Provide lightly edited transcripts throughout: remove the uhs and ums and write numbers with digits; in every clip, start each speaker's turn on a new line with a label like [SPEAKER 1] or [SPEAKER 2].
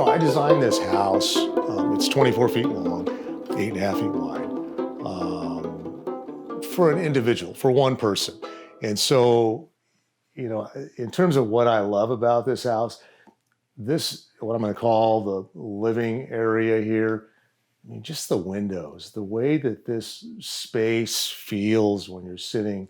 [SPEAKER 1] I designed this house. It's 24 feet long, 8.5 feet wide, for an individual, for one person. And so, in terms of what I love about this house, what I'm going to call the living area here, I mean, just the windows, the way that this space feels when you're sitting,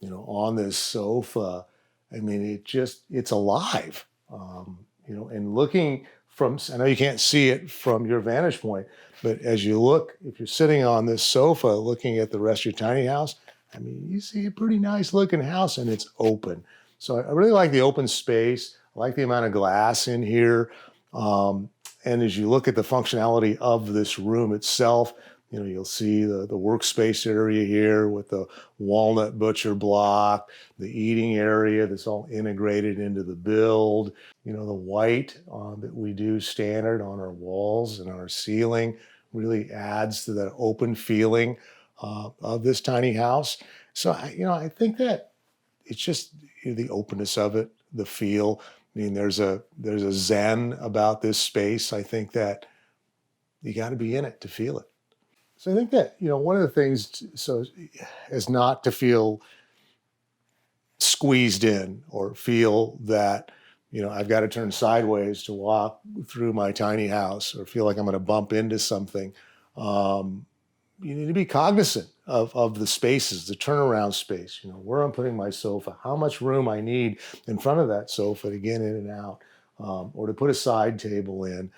[SPEAKER 1] on this sofa. I mean, it's alive. And looking from, I know you can't see it from your vantage point, but as you look, if you're sitting on this sofa looking at the rest of your tiny house, I mean, you see a pretty nice looking house and it's open. So I really like the open space. I like the amount of glass in here. And as you look at the functionality of this room itself, you'll see the workspace area here with the walnut butcher block, the eating area that's all integrated into the build, the white that we do standard on our walls and our ceiling really adds to that open feeling of this tiny house. So, I think that it's just the openness of it, the feel. I mean, there's a zen about this space. I think that you got to be in it to feel it. So I think that, one of the things is not to feel squeezed in or feel that, I've got to turn sideways to walk through my tiny house or feel like I'm going to bump into something. You need to be cognizant of the spaces, the turnaround space, where I'm putting my sofa, how much room I need in front of that sofa to get in and out, or to put a side table in.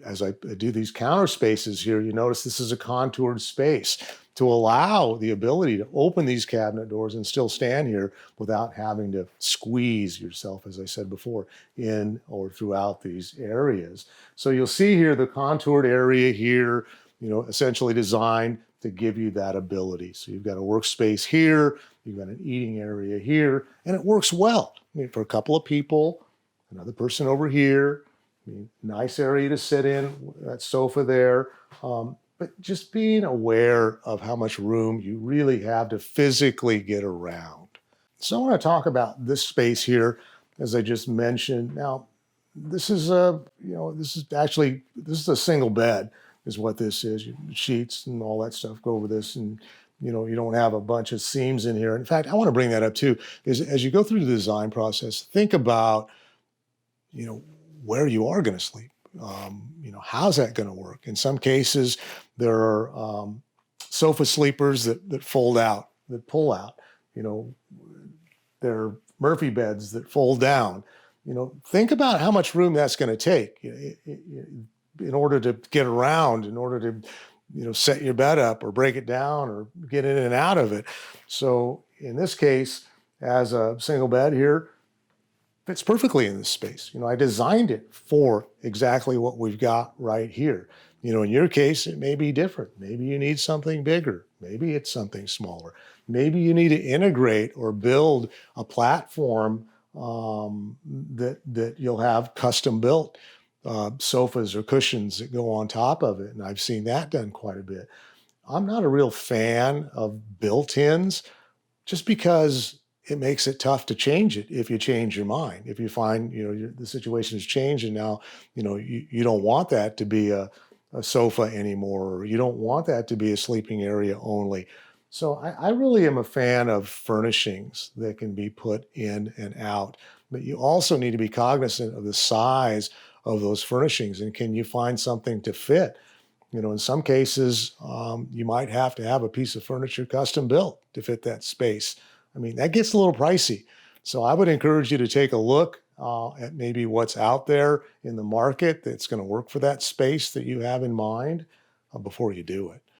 [SPEAKER 1] As I do these counter spaces here, you notice this is a contoured space to allow the ability to open these cabinet doors and still stand here without having to squeeze yourself, as I said before, in or throughout these areas. So you'll see here the contoured area here, essentially designed to give you that ability. So you've got a workspace here, you've got an eating area here, and it works well. I mean, for a couple of people, another person over here, nice area to sit in, that sofa there. But just being aware of how much room you really have to physically get around. So I want to talk about this space here, as I just mentioned. Now, this is this is a single bed, is what this is. Sheets and all that stuff go over this, and you don't have a bunch of seams in here. In fact, I want to bring that up too. Is as you go through the design process, think about where you are going to sleep. How's that going to work? In some cases, there are sofa sleepers that fold out, that pull out. There are Murphy beds that fold down. Think about how much room that's going to take in order to get around, in order to set your bed up or break it down or get in and out of it. So in this case, as a single bed here, fits perfectly in this space. I designed it for exactly what we've got right here. In your case, it may be different. Maybe you need something bigger. Maybe it's something smaller. Maybe you need to integrate or build a platform that you'll have custom built sofas or cushions that go on top of it. And I've seen that done quite a bit. I'm not a real fan of built-ins just because it makes it tough to change it if you change your mind. If you find, the situation has changed and now, you don't want that to be a sofa anymore, or you don't want that to be a sleeping area only. So I really am a fan of furnishings that can be put in and out, but you also need to be cognizant of the size of those furnishings and can you find something to fit? In some cases, you might have to have a piece of furniture custom built to fit that space. I mean, that gets a little pricey. So I would encourage you to take a look at maybe what's out there in the market that's going to work for that space that you have in mind before you do it.